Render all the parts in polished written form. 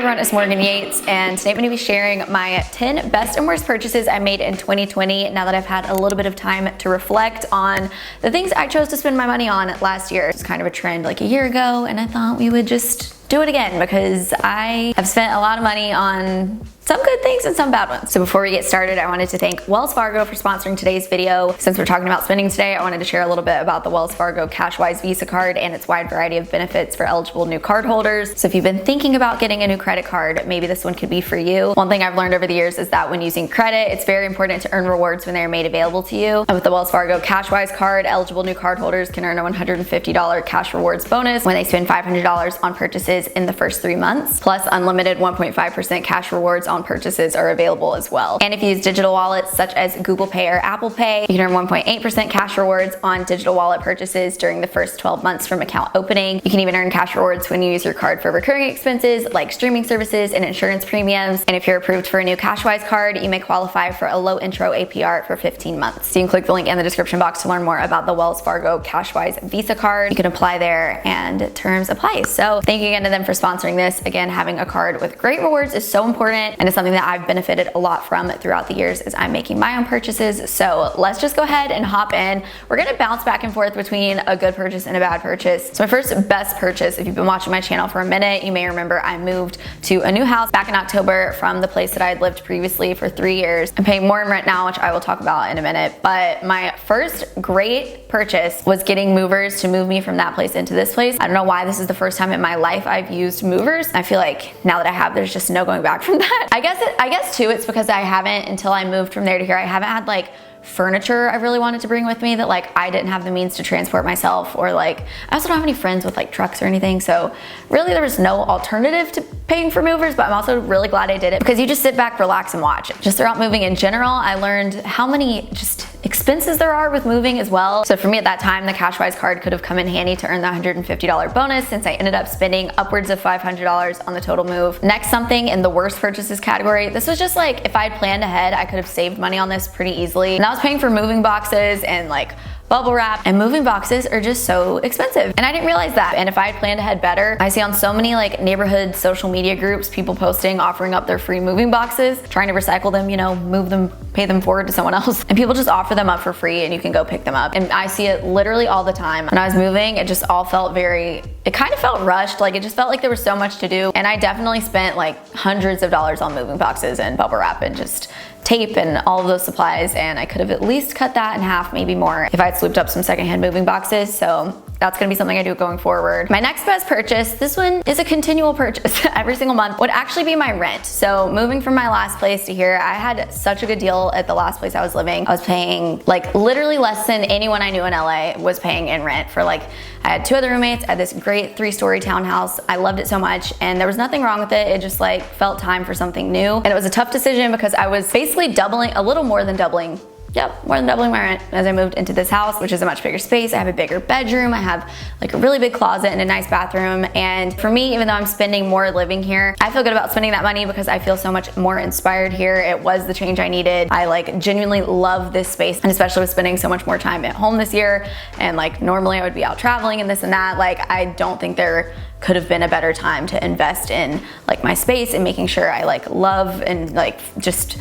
everyone, it's Morgan Yates, and today I'm going to be sharing my 10 best and worst purchases I made in 2020 now that I've had a little bit of time to reflect on the things I chose to spend my money on last year. It's kind of a trend like a year ago, and I thought we would just do it again because I have spent a lot of money on some good things and some bad ones. So before we get started, I wanted to thank Wells Fargo for sponsoring today's video. Since we're talking about spending today, I wanted to share a little bit about the Wells Fargo CashWise Visa card and its wide variety of benefits for eligible new card holders. So if you've been thinking about getting a new credit card, maybe this one could be for you. One thing I've learned over the years is that when using credit, it's very important to earn rewards when they're made available to you. And with the Wells Fargo CashWise card, eligible new card holders can earn a $150 cash rewards bonus when they spend $500 on purchases in the first 3 months. Plus, unlimited 1.5% cash rewards on purchases are available as well. And if you use digital wallets such as Google Pay or Apple Pay, you can earn 1.8% cash rewards on digital wallet purchases during the first 12 months from account opening. You can even earn cash rewards when you use your card for recurring expenses like streaming services and insurance premiums. And if you're approved for a new CashWise card, you may qualify for a low intro APR for 15 months. So you can click the link in the description box to learn more about the Wells Fargo CashWise Visa card. You can apply there and terms apply. So thank you again to them for sponsoring this. Again, having a card with great rewards is so important, and it's something that I've benefited a lot from throughout the years as I'm making my own purchases. So let's just go ahead and hop in. We're gonna bounce back and forth between a good purchase and a bad purchase. So my first best purchase, if you've been watching my channel for a minute, you may remember I moved to a new house back in October from the place that I had lived previously for 3 years. I'm paying more in rent now, which I will talk about in a minute. But my first great purchase was getting movers to move me from that place into this place. I don't know why this is the first time in my life I've used movers. I feel like now that I have, there's just no going back from that. I guess too, it's because I haven't, until I moved from there to here, I haven't had like furniture I really wanted to bring with me that like I didn't have the means to transport myself, or like I also don't have any friends with like trucks or anything. So really there was no alternative to paying for movers, but I'm also really glad I did it because you just sit back, relax, and watch. Just throughout moving in general, I learned how many just expenses there are with moving as well. So for me at that time, the CashWise card could have come in handy to earn the $150 bonus, since I ended up spending upwards of $500 on the total move. Next, something in the worst purchases category. This was just like, if I'd planned ahead, I could have saved money on this pretty easily. And I was paying for moving boxes and like bubble wrap, and moving boxes are just so expensive. And I didn't realize that. And if I had planned ahead better, I see on so many like neighborhood social media groups, people posting, offering up their free moving boxes, trying to recycle them, you know, move them, pay them forward to someone else. And people just offer them up for free and you can go pick them up. And I see it literally all the time. When I was moving, it just all felt it kind of felt rushed. Like it just felt like there was so much to do. And I definitely spent like hundreds of dollars on moving boxes and bubble wrap and just tape and all of those supplies, and I could have at least cut that in half, maybe more, if I'd swooped up some secondhand moving boxes. So that's gonna be something I do going forward. My next best purchase, this one is a continual purchase every single month, would actually be my rent. So moving from my last place to here, I had such a good deal at the last place I was living. I was paying like literally less than anyone I knew in LA was paying in rent for. Like, I had 2 other roommates, I had this great 3-story townhouse. I loved it so much and there was nothing wrong with it. It just like felt time for something new. And it was a tough decision because I was basically doubling, a little more than doubling. Yep, more than doubling my rent as I moved into this house, which is a much bigger space. I have a bigger bedroom. I have like a really big closet and a nice bathroom. And for me, even though I'm spending more living here, I feel good about spending that money because I feel so much more inspired here. It was the change I needed. I like genuinely love this space, and especially with spending so much more time at home this year. And like normally I would be out traveling and this and that. Like I don't think there could have been a better time to invest in like my space and making sure I like love and like just,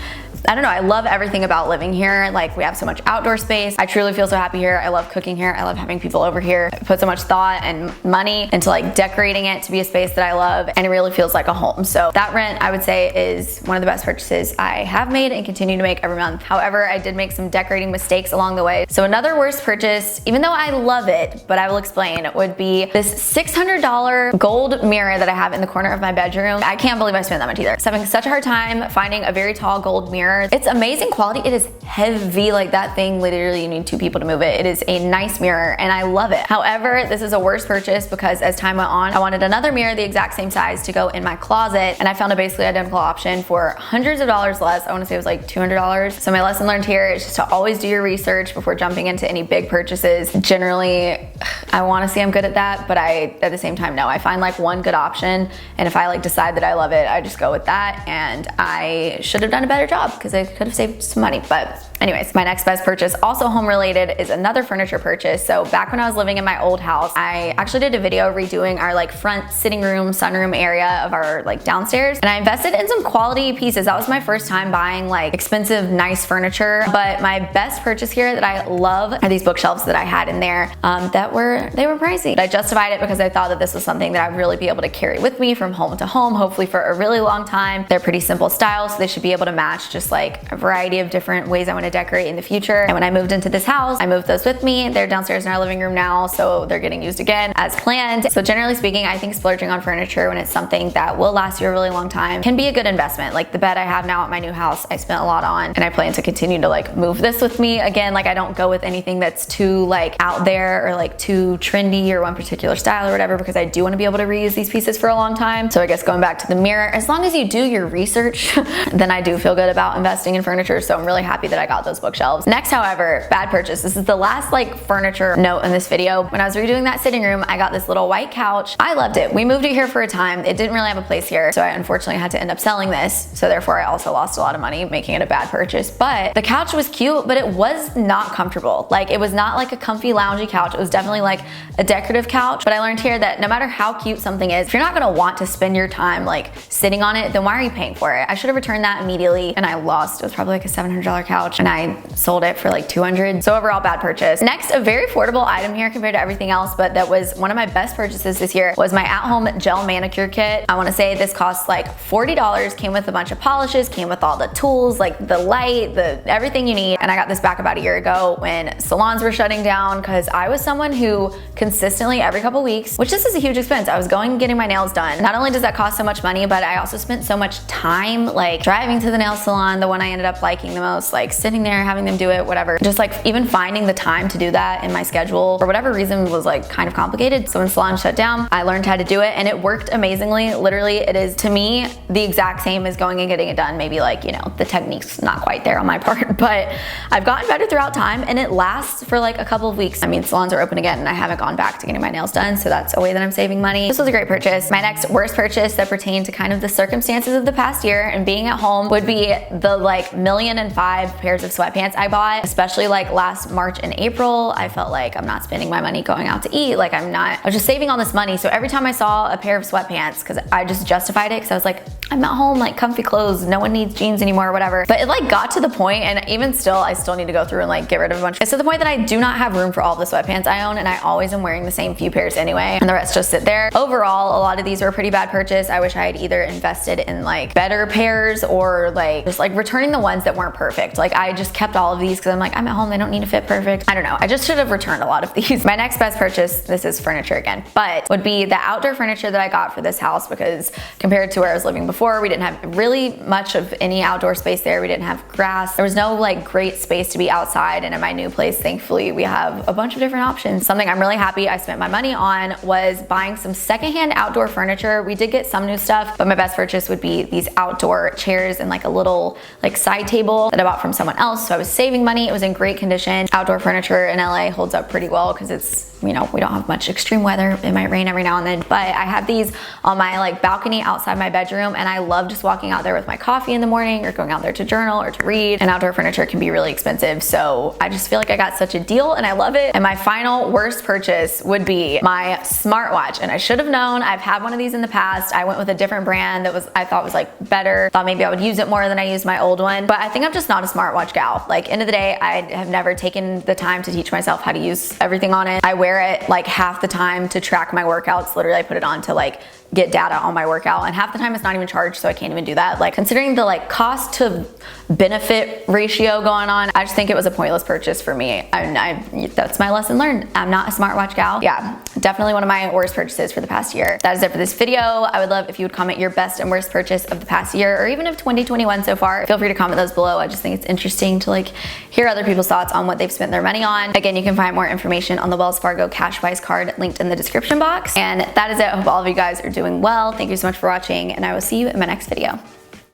I don't know, I love everything about living here. Like we have so much outdoor space. I truly feel so happy here. I love cooking here. I love having people over here. I put so much thought and money into like decorating it to be a space that I love, and it really feels like a home. So that rent, I would say, is one of the best purchases I have made and continue to make every month. However, I did make some decorating mistakes along the way. So another worst purchase, even though I love it, but I will explain, would be this $600 gold mirror that I have in the corner of my bedroom. I can't believe I spent that much either. So I'm having such a hard time finding a very tall gold mirror. It's amazing quality. It is heavy. Like that thing, literally you need 2 people to move it. It is a nice mirror and I love it. However, this is a worse purchase because as time went on, I wanted another mirror the exact same size to go in my closet, and I found a basically identical option for hundreds of dollars less. I want to say it was like $200. So my lesson learned here is just to always do your research before jumping into any big purchases. Generally, I want to say I'm good at that, but at the same time, no. I find like one good option, and if I like decide that I love it, I just go with that. And I should have done a better job because I could have saved some money. But Anyways, my next best purchase, also home related, is another furniture purchase. So back when I was living in my old house, I actually did a video redoing our like front sitting room, sunroom area of our like downstairs. And I invested in some quality pieces. That was my first time buying like expensive, nice furniture. But my best purchase here that I love are these bookshelves that I had in there they were pricey. I justified it because I thought that this was something that I'd really be able to carry with me from home to home, hopefully for a really long time. They're pretty simple style, so they should be able to match just like a variety of different ways I want to decorate in the future. And when I moved into this house, I moved those with me. They're downstairs in our living room now, so they're getting used again as planned. So generally speaking, I think splurging on furniture when it's something that will last you a really long time can be a good investment. Like the bed I have now at my new house, I spent a lot on, and I plan to continue to like move this with me. Again, like I don't go with anything that's too like out there or like too trendy or one particular style or whatever, because I do want to be able to reuse these pieces for a long time. So I guess going back to the mirror, as long as you do your research, then I do feel good about investing in furniture. So I'm really happy that I got those bookshelves. Next, however, bad purchase. This is the last like furniture note in this video. When I was redoing that sitting room, I got this little white couch. I loved it. We moved it here for a time. It didn't really have a place here, so I unfortunately had to end up selling this. So therefore I also lost a lot of money making it a bad purchase. But the couch was cute, but it was not comfortable. Like it was not like a comfy loungy couch. It was definitely like a decorative couch. But I learned here that no matter how cute something is, if you're not gonna want to spend your time like sitting on it, then why are you paying for it? I should have returned that immediately, and I lost. It was probably like a $700 couch, and I sold it for like $200. So overall, bad purchase. Next, a very affordable item here compared to everything else, but that was one of my best purchases this year, was my at-home gel manicure kit. I want to say this cost like $40, came with a bunch of polishes, came with all the tools, like the light, everything you need. And I got this back about a year ago when salons were shutting down, because I was someone who consistently every couple weeks, which this is a huge expense, I was going and getting my nails done. Not only does that cost so much money, but I also spent so much time like driving to the nail salon, the one I ended up liking the most, like sitting there, having them do it, whatever. Just like even finding the time to do that in my schedule for whatever reason was like kind of complicated. So when salons shut down, I learned how to do it, and it worked amazingly. Literally, it is to me the exact same as going and getting it done. Maybe like, you know, the technique's not quite there on my part, but I've gotten better throughout time, and it lasts for like a couple of weeks. I mean, salons are open again and I haven't gone back to getting my nails done, so that's a way that I'm saving money. This was a great purchase. My next worst purchase that pertained to kind of the circumstances of the past year and being at home would be the like 1,000,005 pairs of sweatpants I bought, especially like last March and April. I felt like I'm not spending my money going out to eat. Like I was just saving all this money. So every time I saw a pair of sweatpants, because I just justified it, because I was like, I'm at home, like comfy clothes, no one needs jeans anymore or whatever. But it like got to the point, and even still, I still need to go through and like get rid of a bunch. It's to the point that I do not have room for all the sweatpants I own, and I always am wearing the same few pairs anyway, and the rest just sit there. Overall, a lot of these were a pretty bad purchase. I wish I had either invested in like better pairs or like just like returning the ones that weren't perfect. Like I just kept all of these because I'm like, I'm at home, they don't need to fit perfect. I don't know. I just should have returned a lot of these. My next best purchase, this is furniture again, but would be the outdoor furniture that I got for this house, because compared to where I was living before, we didn't have really much of any outdoor space there. We didn't have grass. There was no like great space to be outside. And in my new place, thankfully, we have a bunch of different options. Something I'm really happy I spent my money on was buying some secondhand outdoor furniture. We did get some new stuff, but my best purchase would be these outdoor chairs and like a little like side table that I bought from someone else. So I was saving money. It was in great condition. Outdoor furniture in LA holds up pretty well because it's, you know, we don't have much extreme weather. It might rain every now and then, but I have these on my like balcony outside my bedroom, and I love just walking out there with my coffee in the morning or going out there to journal or to read. And outdoor furniture can be really expensive, so I just feel like I got such a deal and I love it. And my final worst purchase would be my smartwatch, and I should have known. I've had one of these in the past. I went with a different brand that I thought was like better. Thought maybe I would use it more than I used my old one, but I think I'm just not a smartwatch gal. Like end of the day, I have never taken the time to teach myself how to use everything on it. I wear it like half the time to track my workouts. Literally, I put it on to like get data on my workout, and half the time it's not even charged, so I can't even do that. Like considering the like cost to benefit ratio going on, I just think it was a pointless purchase for me. That's my lesson learned. I'm not a smartwatch gal. Yeah, definitely one of my worst purchases for the past year. That is it for this video. I would love if you would comment your best and worst purchase of the past year, or even of 2021 so far. Feel free to comment those below. I just think it's interesting to like hear other people's thoughts on what they've spent their money on. Again, you can find more information on the Wells Fargo Cashwise card linked in the description box. And that is it. I hope all of you guys are doing well. Thank you so much for watching, and I will see you in my next video.